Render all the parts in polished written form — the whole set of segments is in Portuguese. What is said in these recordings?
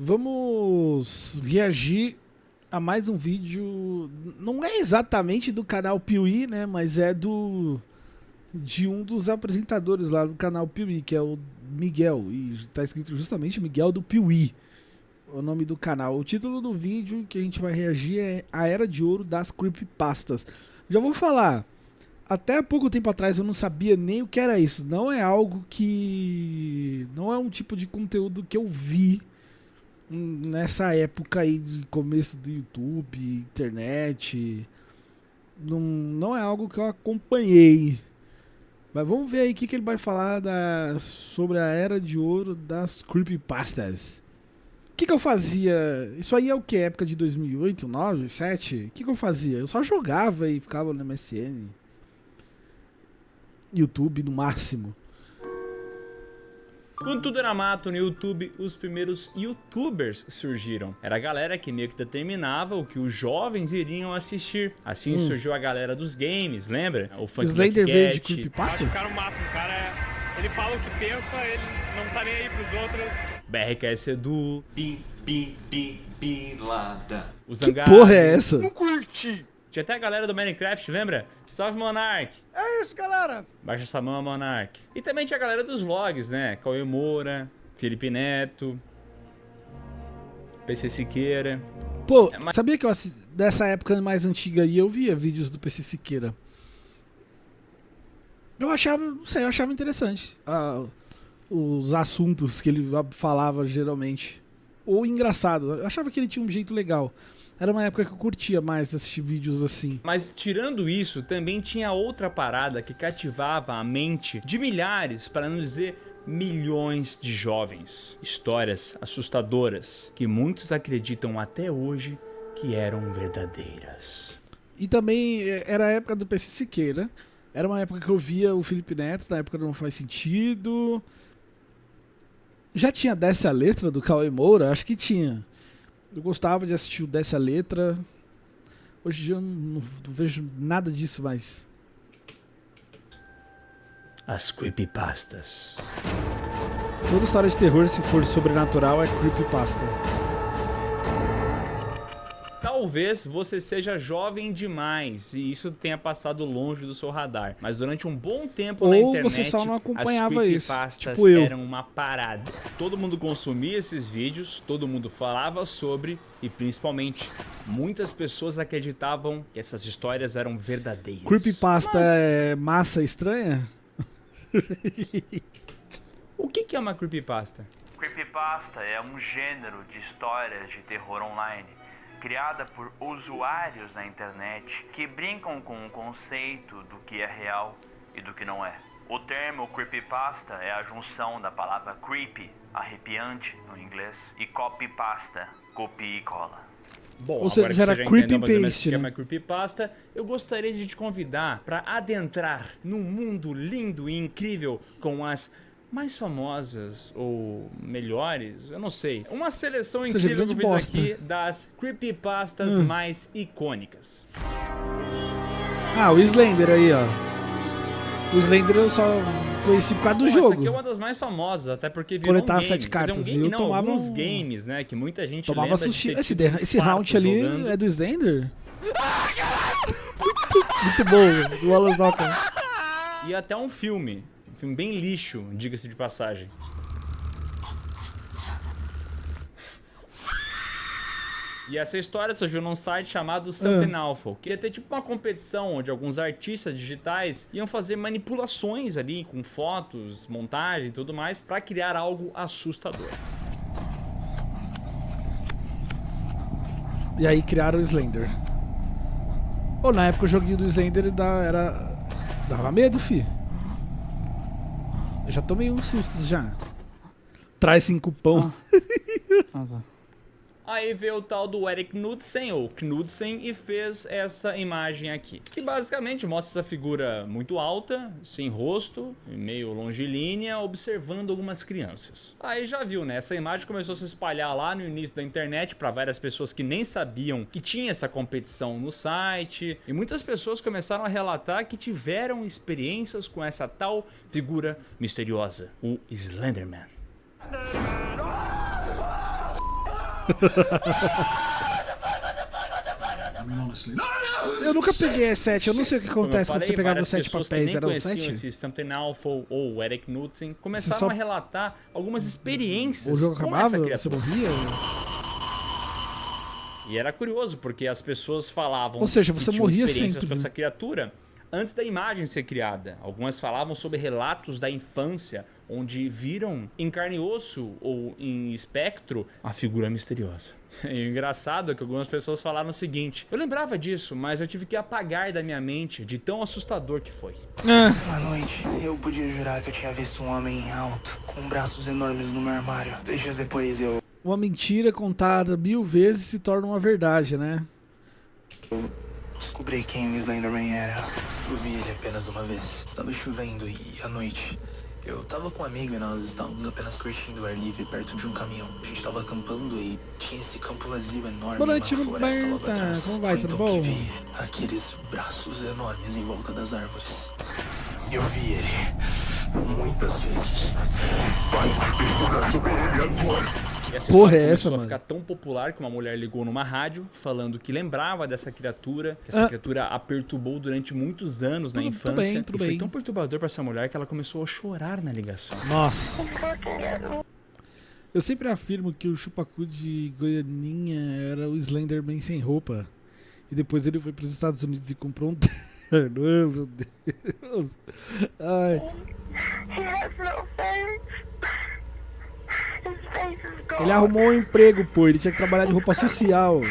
Vamos reagir a mais um vídeo. Não é exatamente do canal Piuí, né? Mas é de um dos apresentadores lá do canal Piuí, que é o Miguel. E tá escrito justamente Miguel do Piuí, o nome do canal. O título do vídeo que a gente vai reagir é A Era de Ouro das Creepypastas. Já vou falar, até pouco tempo atrás eu não sabia nem o que era isso. Não é algo que... não é um tipo de conteúdo que eu vi nessa época aí de começo do YouTube, internet. Não é algo que eu acompanhei. Mas vamos ver aí o que ele vai falar sobre a Era de Ouro das Creepypastas. O que eu fazia? Isso aí é o que? Época de 2008, 2009, 2007? O que eu fazia? Eu só jogava e ficava no MSN. YouTube no máximo. Quando tudo era mato no YouTube, os primeiros YouTubers surgiram. Era a galera que meio que determinava o que os jovens iriam assistir. Assim surgiu a galera dos games, lembra? O Funk Slender veio de Cat. Creepypasta? O cara o máximo, o cara ele fala o que pensa, ele não tá nem aí pros outros. BRKS Edu. Bin Laden. O Que Zangado. porra é essa? Não curti. Tinha até a galera do Minecraft, lembra? Salve, Monark! É isso, galera. Baixa essa mão, Monark. E também tinha a galera dos vlogs, né? Cauê Moura, Felipe Neto, PC Siqueira. Pô, sabia que dessa época mais antiga aí eu via vídeos do PC Siqueira. Eu achava, não sei, eu achava interessante os assuntos que ele falava geralmente. Ou engraçado, eu achava que ele tinha um jeito legal. Era uma época que eu curtia mais assistir vídeos assim. Mas tirando isso, também tinha outra parada que cativava a mente de milhares, para não dizer milhões de jovens. Histórias assustadoras que muitos acreditam até hoje que eram verdadeiras. E também era a época do PC Siqueira. Era uma época que eu via o Felipe Neto, na época Não Faz Sentido. Já tinha Desce a Letra do Cauê Moura? Acho que tinha. Eu gostava de assistir o Desce a Letra. Hoje em dia eu não vejo nada disso mais. As creepypastas. Toda história de terror, se for sobrenatural, é creepypasta. Talvez você seja jovem demais e isso tenha passado longe do seu radar. Mas durante um bom tempo na internet, você só não acompanhava as isso, creepypastas tipo eu. eram uma parada. Todo mundo consumia esses vídeos, todo mundo falava sobre e principalmente muitas pessoas acreditavam que essas histórias eram verdadeiras. Creepypasta é massa estranha? O que é uma creepypasta? Creepypasta é um gênero de histórias de terror online, criada por usuários na internet que brincam com o conceito do que é real e do que não é. O termo creepypasta é a junção da palavra creepy, arrepiante no inglês, e copypasta, copia e cola. Bom, Ou seja, agora que era você já creepy entendeu mais ou menos o paste, que é né? uma creepypasta, eu gostaria de te convidar para adentrar num mundo lindo e incrível com as mais famosas ou melhores, eu não sei. Uma seleção seja, incrível que eu grande fiz bosta. aqui das creepypastas mais icônicas. Ah, o Slender aí, ó. O Slender eu só conheci por causa do Bom, jogo. essa aqui é uma das mais famosas, até porque virou Coletar um game. 7 Quer dizer, cartas. um E game eu não, tomava alguns um- games, né, que muita gente Tomava lembra de sushi. ter Esse, tido esse um round quarto ali jogando. é do Slender? Muito bom, do Wallace Walker. E até um filme bem lixo, diga-se de passagem. E essa história surgiu num site chamado Something Awful, que ia ter tipo uma competição onde alguns artistas digitais iam fazer manipulações ali com fotos, montagem e tudo mais pra criar algo assustador. E aí criaram o Slender. Ou na época o joguinho do Slender dava medo, fi. Eu já tomei uns sustos já. Traz 5 pão. Aí veio o tal do Erik Knudsen, ou Knudsen, e fez essa imagem aqui. Que basicamente mostra essa figura muito alta, sem rosto, meio longilínea, observando algumas crianças. Aí já viu, né? Essa imagem começou a se espalhar lá no início da internet para várias pessoas que nem sabiam que tinha essa competição no site. E muitas pessoas começaram a relatar que tiveram experiências com essa tal figura misteriosa, o Slenderman. Eu nunca peguei E7, eu não sei o que Como eu acontece quando falei, você pegava várias os 7 pessoas que papéis, nem era o conheciam 7? esse Stumpten Alpha ou o Eric Knudsen começaram só- a relatar algumas experiências O jogo com acabava, essa você criatura. morria? E era curioso, porque as pessoas falavam Ou seja, que você tinham morria experiências sempre, com né? essa criatura antes da imagem ser criada. Algumas falavam sobre relatos da infância, onde viram em carne e osso ou em espectro a figura misteriosa. E o engraçado é que algumas pessoas falaram o seguinte: eu lembrava disso, mas eu tive que apagar da minha mente de tão assustador que foi. À noite, eu podia jurar que eu tinha visto um homem alto, com braços enormes no meu armário. 3 dias depois, eu Uma mentira contada 1000 vezes se torna uma verdade, né? descobri quem o Slenderman era. Eu vi ele apenas uma vez. Estava chovendo e, à noite, eu tava com um amigo e nós estávamos apenas curtindo o ar livre perto de um caminhão. A gente tava acampando e tinha esse campo vazio enorme. Boa noite, e uma floresta logo Roberta. atrás. Como vai? Foi Tudo então bom? que vi aqueles braços enormes em volta das árvores. Eu vi ele muitas vezes. Vai precisar sobre ele agora. E essa Porra, história é essa, começou a mano? ficar tão popular que uma mulher ligou numa rádio falando que lembrava dessa criatura. Que essa criatura a perturbou durante muitos anos na Tudo infância. bem, tudo e foi bem. tão perturbador pra essa mulher que ela começou a chorar na ligação. Nossa. Eu sempre afirmo que o Chupacu de Goianinha era o Slenderman sem roupa. E depois ele foi para os Estados Unidos e comprou um terno. Oh, meu Deus. Ai. Ele arrumou um emprego, pô. Ele tinha que trabalhar de roupa social.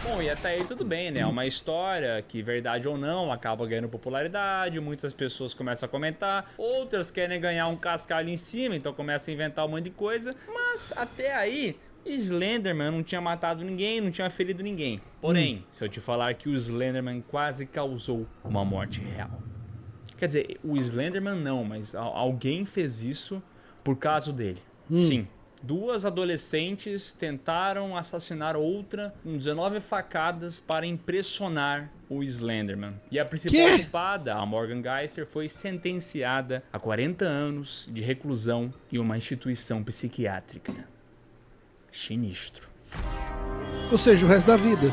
Bom, e até aí tudo bem, né? É uma história que, verdade ou não, acaba ganhando popularidade, muitas pessoas começam a comentar, outras querem ganhar um cascalho em cima, então começam a inventar um monte de coisa, mas até aí, Slenderman não tinha matado ninguém, não tinha ferido ninguém. Porém, se eu te falar que o Slenderman quase causou uma morte real. Quer dizer, o Slenderman não, mas alguém fez isso por causa dele. Sim. 2 adolescentes tentaram assassinar outra com 19 facadas para impressionar o Slenderman. E a principal culpada, a Morgan Geiser, foi sentenciada a 40 anos de reclusão em uma instituição psiquiátrica. Sinistro. Ou seja, o resto da vida.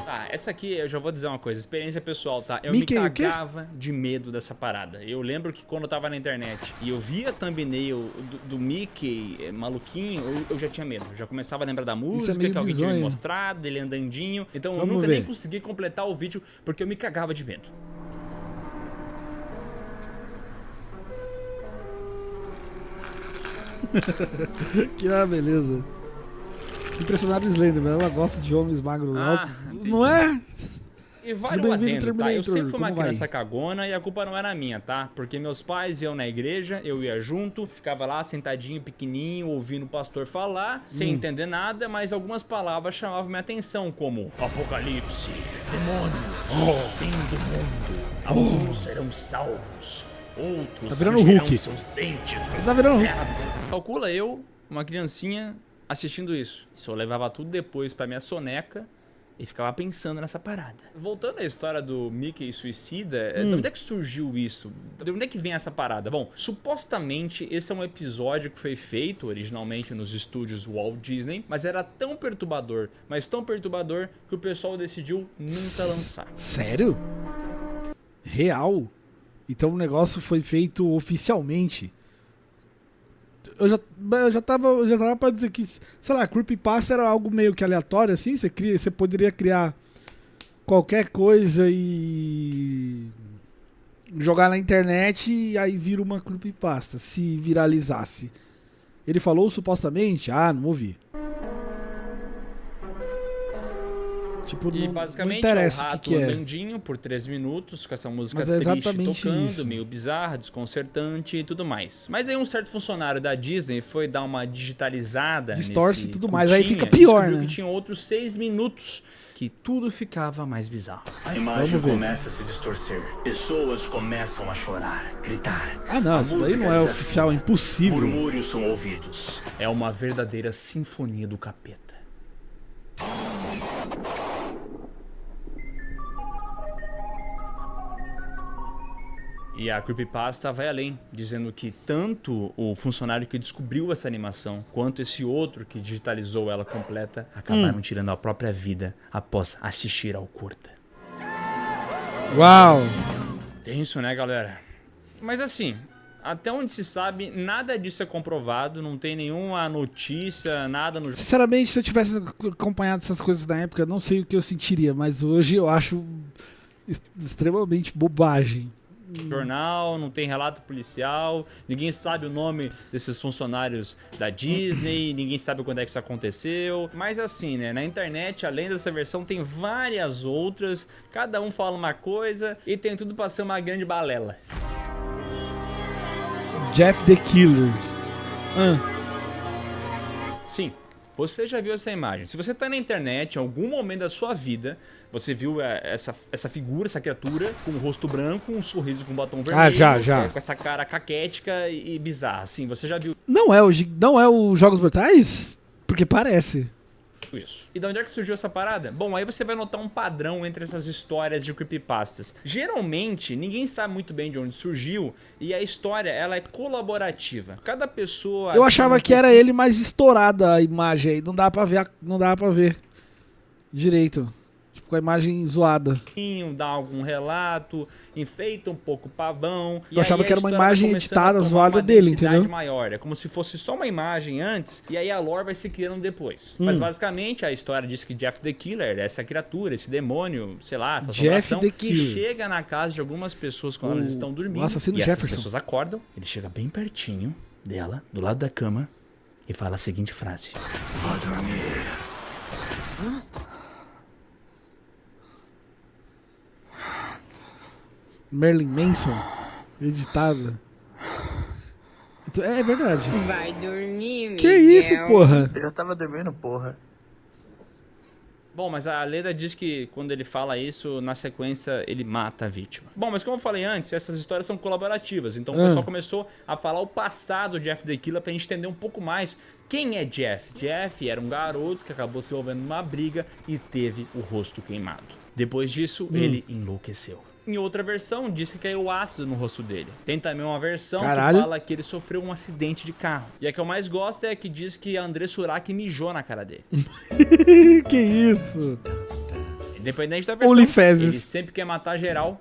Tá, essa aqui eu já vou dizer uma coisa, experiência pessoal, tá? Eu Mickey, me o quê? cagava de medo dessa parada. Eu lembro que quando eu tava na internet e eu via a thumbnail do Mickey maluquinho, eu já tinha medo. Eu já começava a lembrar da música meio que alguém tinha me bizonho. mostrado, dele andandinho. Então eu Vamos nunca ver. nem consegui completar o vídeo porque eu me cagava de medo. Que beleza. Impressionaram o Slenderman. Ela gosta de homens magros altos. entendi. Não é? E vale Seja o bem-vindo, adendo, tá? Eu Terminator. sempre fui uma Como vai? criança cagona e a culpa não era minha, tá? Porque meus pais iam na igreja, eu ia junto, ficava lá sentadinho, pequenininho, ouvindo o pastor falar, sem entender nada, mas algumas palavras chamavam minha atenção, como apocalipse, demônio, fim do mundo, alguns serão salvos, outros Tá virando o rangirão Hulk. seus dentes. Tá virando Hulk. Calcula eu, uma criancinha, assistindo isso. Isso eu levava tudo depois pra minha soneca e ficava pensando nessa parada. Voltando à história do Mickey suicida, de onde é que surgiu isso? De onde é que vem essa parada? Bom, supostamente esse é um episódio que foi feito originalmente nos estúdios Walt Disney, mas era tão perturbador, mas tão perturbador que o pessoal decidiu nunca lançar. Sério? Real? Então o negócio foi feito oficialmente. Eu já tava pra dizer que, sei lá, Creepypasta era algo meio que aleatório, assim. Você poderia criar qualquer coisa e jogar na internet e aí vira uma Creepypasta, se viralizasse. Ele falou supostamente? Ah, não ouvi. Tipo, E não basicamente interessa é o o rato que é. andandinho por 3 minutos com essa música Mas é triste exatamente tocando, isso. meio bizarra, desconcertante e tudo mais. Mas aí um certo funcionário da Disney foi dar uma digitalizada Distorce nesse e tudo mais, aí curtinha fica e pior, descobriu né? que tinha outros 6 minutos que tudo ficava mais bizarro. A imagem Vamos ver. começa a se distorcer. Pessoas começam a chorar, gritar. Ah, não, A isso daí música não é desafina. oficial, é impossível. Murmúrios são ouvidos. É uma verdadeira sinfonia do capeta. E a creepypasta vai além, dizendo que tanto o funcionário que descobriu essa animação, quanto esse outro que digitalizou ela completa, acabaram tirando a própria vida após assistir ao curta. Uau! Tenso, né, galera? Mas assim, até onde se sabe, nada disso é comprovado, não tem nenhuma notícia, nada no... Sinceramente, se eu tivesse acompanhado essas coisas na época, eu não sei o que eu sentiria, mas hoje eu acho extremamente bobagem. jornal, não tem relato policial, ninguém sabe o nome desses funcionários da Disney, ninguém sabe quando é que isso aconteceu. Mas assim, né, na internet, além dessa versão, tem várias outras, cada um fala uma coisa e tem tudo pra ser uma grande balela. Jeff the Killer. Sim, você já viu essa imagem. Se você tá na internet, em algum momento da sua vida, você viu essa figura, essa criatura, com o rosto branco, um sorriso com um batom vermelho. Já. Com essa cara caquética e bizarra. Assim, você já viu Não é o Jogos Mortais? Porque parece. isso. E de onde é que surgiu essa parada? Bom, aí você vai notar um padrão entre essas histórias de creepypastas. Geralmente, ninguém sabe muito bem de onde surgiu e a história, ela é colaborativa. Cada pessoa... Eu achava que era ele mais estourada a imagem aí. Não dá pra ver direito. Tipo, com a imagem zoada. Dá algum relato, enfeita um pouco o pavão. Eu achava que era uma imagem editada, zoada dele, entendeu? Maior. É como se fosse só uma imagem antes e aí a lore vai se criando depois. Mas basicamente a história diz que Jeff the Killer, essa criatura, esse demônio, sei lá, essa assombração que chega na casa de algumas pessoas quando elas estão dormindo. O assassino e Jefferson. essas pessoas acordam, ele chega bem pertinho dela, do lado da cama, e fala a seguinte frase: Vou dormir. Marilyn Manson, editada. É verdade. Vai dormir, Miguel. Que isso, porra? Eu já tava dormindo, porra. Bom, mas a lenda diz que quando ele fala isso, na sequência ele mata a vítima. Bom, mas como eu falei antes, essas histórias são colaborativas. Então o pessoal começou a falar o passado de Jeff the Killer pra gente entender um pouco mais quem é Jeff. Jeff era um garoto que acabou se envolvendo numa briga e teve o rosto queimado. Depois disso, ele enlouqueceu. Em outra versão, diz que caiu ácido no rosto dele. Tem também uma versão que fala que ele sofreu um acidente de carro. E a que eu mais gosto é a que diz que a André Surak mijou na cara dele. Que isso? Independente da versão, ele sempre quer matar geral.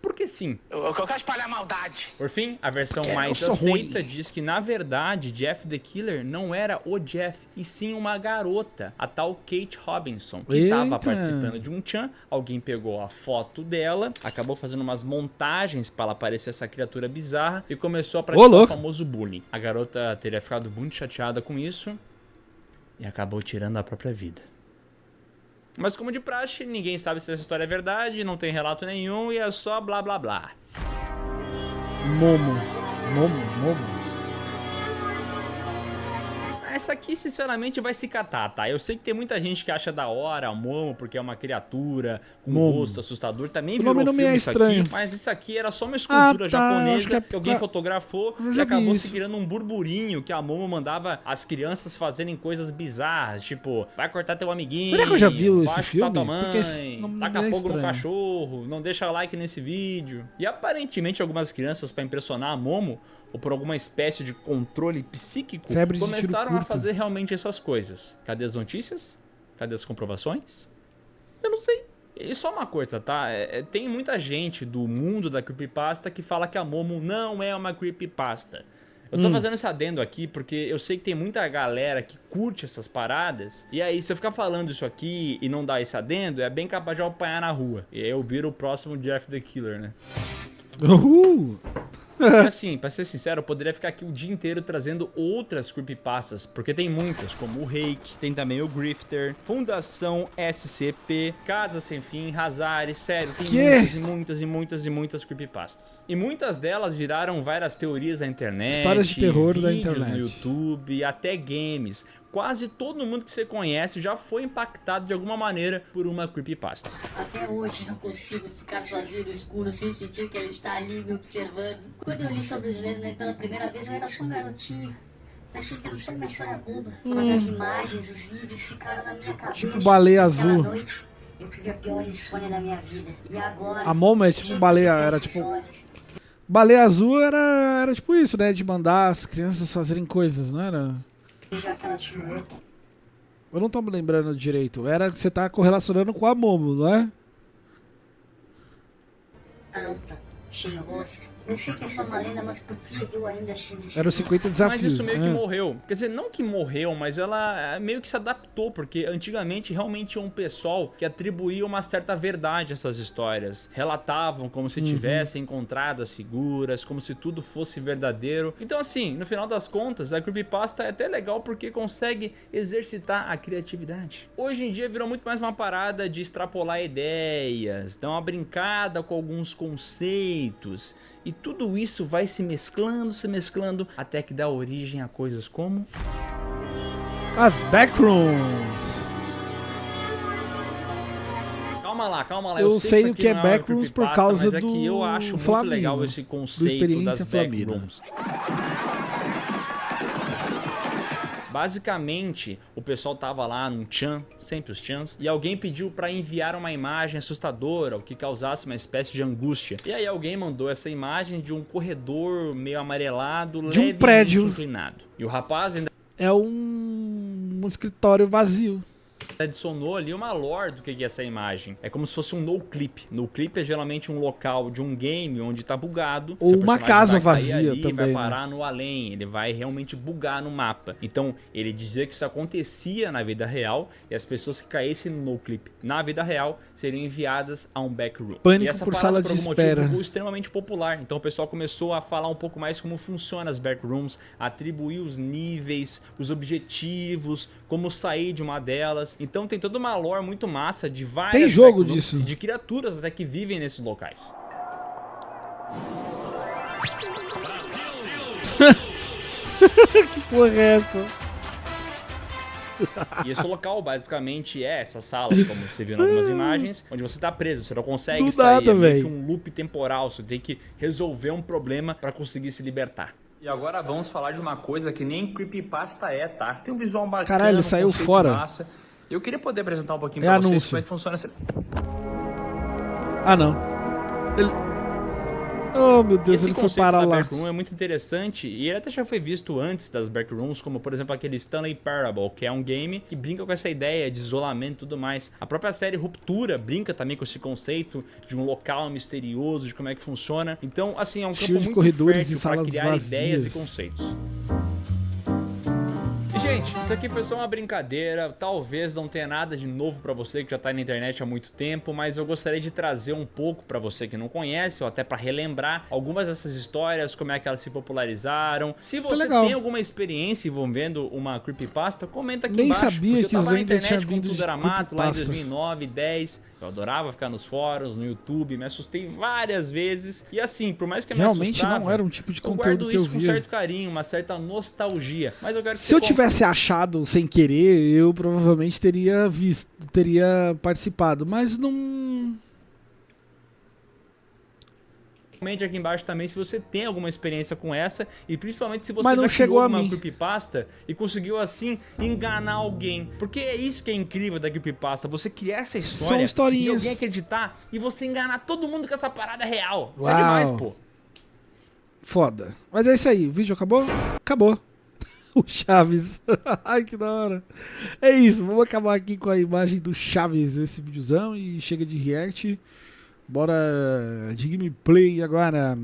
Porque sim. Eu quero espalhar maldade. Por fim, a versão mais aceita diz que, na verdade, Jeff the Killer não era o Jeff, e sim uma garota, a tal Kate Robinson, que estava participando de um tchan. Alguém pegou a foto dela, acabou fazendo umas montagens para ela parecer essa criatura bizarra e começou a praticar o famoso bullying. A garota teria ficado muito chateada com isso e acabou tirando a própria vida. Mas como de praxe, ninguém sabe se essa história é verdade, não tem relato nenhum e é só blá blá blá. Momo. Essa aqui, sinceramente, vai se catar, tá? Eu sei que tem muita gente que acha da hora a Momo, porque é uma criatura com um rosto assustador. Também virou filme isso aqui, mas isso aqui era só uma escultura japonesa que alguém fotografou e acabou se criando um burburinho que a Momo mandava as crianças fazerem coisas bizarras, tipo, vai cortar teu amiguinho. Será que eu já vi esse filme? Tua mãe, taca fogo no cachorro, não deixa like nesse vídeo. E aparentemente algumas crianças, pra impressionar a Momo, ou por alguma espécie de controle psíquico, começaram a fazer realmente essas coisas. Cadê as notícias? Cadê as comprovações? Eu não sei. E só uma coisa, tá? Tem muita gente do mundo da creepypasta que fala que a Momo não é uma creepypasta. Eu tô fazendo esse adendo aqui porque eu sei que tem muita galera que curte essas paradas. E aí, se eu ficar falando isso aqui e não dar esse adendo, é bem capaz de eu apanhar na rua. E aí eu viro o próximo Jeff the Killer, né? Assim, pra ser sincero, eu poderia ficar aqui o dia inteiro trazendo outras creepypastas, porque tem muitas, como o Reiki, tem também o Grifter, Fundação SCP, Casa Sem Fim, Hazari, sério, tem muitas creepypastas. E muitas delas viraram várias teorias da internet, histórias de terror da vídeos internet, no YouTube, até games. Quase todo mundo que você conhece já foi impactado de alguma maneira por uma creepypasta. Até hoje não consigo ficar sozinho no escuro sem sentir que ele está ali me observando. Quando eu li sobre os Slenderman pela primeira vez, eu era só um garotinho. Achei que era só uma história boba. Mas as imagens, os vídeos ficaram na minha cabeça. Tipo baleia azul. Noite, Eu tive a pior insônia da minha vida. E agora... A Momo é tipo baleia, era tipo... Baleia Azul era tipo isso, né? De mandar as crianças fazerem coisas, não era? Vejo aquela silhueta. Eu não tô me lembrando direito. Era que você tá correlacionando com a Momo, não é? Alta, sem rosto. Eu sei que é só uma lenda, mas por que eu ainda sinto isso? Era os 50 desafios. Mas isso meio que é. morreu. Quer dizer, não que morreu, mas ela meio que se adaptou, porque antigamente realmente tinha um pessoal que atribuía uma certa verdade a essas histórias. Relatavam como se tivessem encontrado as figuras, como se tudo fosse verdadeiro. Então assim, no final das contas, a Creepypasta é até legal porque consegue exercitar a criatividade. Hoje em dia virou muito mais uma parada de extrapolar ideias, dar uma brincada com alguns conceitos. E tudo isso vai se mesclando, até que dá origem a coisas como... As Backrooms. Calma lá. Eu sei o que é não Backrooms por creepypasta, causa mas é do que eu acho muito Flamino, legal esse do conceito Experiência das Flamino. Backrooms. Basicamente, o pessoal tava lá num chan, sempre os chans, e alguém pediu pra enviar uma imagem assustadora, o que causasse uma espécie de angústia. E aí alguém mandou essa imagem de um corredor meio amarelado, De um levemente prédio. inclinado. E o rapaz ainda É um escritório vazio. adicionou ali uma lore do que é essa imagem. É como se fosse um no-clip. No-clip é geralmente um local de um game onde tá bugado. Ou Seu uma personagem casa vai cair vazia ali, também, vai né? parar no além, ele vai realmente bugar no mapa. Então, ele dizia que isso acontecia na vida real e as pessoas que caíssem no no-clip na vida real seriam enviadas a um backroom. Pânico e essa por parada, sala por de algum espera. motivo, ficou extremamente popular. Então, o pessoal começou a falar um pouco mais como funciona as backrooms, atribuir os níveis, os objetivos, como sair de uma delas. Então, tem toda uma lore muito massa de várias Tem jogo backrooms, disso. de criaturas até que vivem nesses locais. Que porra é essa? E esse local basicamente é essas salas, como você viu em algumas imagens, onde você tá preso, você não consegue Do sair, nada, é meio que véi. um loop temporal, você tem que resolver um problema pra conseguir se libertar. E agora vamos falar de uma coisa que nem creepypasta é, tá? Tem um visual bacana, Caralho, ele um saiu conceito fora. massa. Eu queria poder apresentar um pouquinho É pra vocês anúncio. como é que funciona essa... Ah, não. Ele... Oh, meu Deus, Esse ele foi conceito parar da lá. Backroom é muito interessante e ele até já foi visto antes das Backrooms, como por exemplo aquele Stanley Parable, que é um game que brinca com essa ideia de isolamento e tudo mais. A própria série Ruptura brinca também com esse conceito de um local misterioso, de como é que funciona. Então, assim, é um Cheio campo de muito corredores fértil e para salas criar vazias. ideias e conceitos. E, gente, isso aqui foi só uma brincadeira, talvez não tenha nada de novo pra você que já tá na internet há muito tempo, mas eu gostaria de trazer um pouco pra você que não conhece, ou até pra relembrar algumas dessas histórias, como é que elas se popularizaram. Se você legal. tem alguma experiência envolvendo uma creepypasta, comenta aqui Nem embaixo. sabia porque eu que tava na Slender internet tinha quando vindo tudo de era mato, lá em creepypasta. 2009, 10. Eu adorava ficar nos fóruns, no YouTube, me assustei várias vezes. E assim, por mais que eu me Realmente assustava, não era um tipo de eu conteúdo guardo que eu isso com via. certo carinho, uma certa nostalgia. Mas eu quero que Se eu você tivesse achado sem querer, eu provavelmente teria visto, teria participado, mas não... comente aqui embaixo também se você tem alguma experiência com essa e principalmente se você Mas não já chegou criou a uma mim. creepypasta e conseguiu assim enganar alguém. Porque é isso que é incrível da creepypasta, você criar essa história São e historinhas. alguém acreditar e você enganar todo mundo com essa parada real. Isso é Uau. demais, pô. Foda. Mas é isso aí, o vídeo acabou? Acabou. O Chaves. Ai, que da hora. É isso, vamos acabar aqui com a imagem do Chaves, esse videozão, e chega de react. Bora de gameplay agora.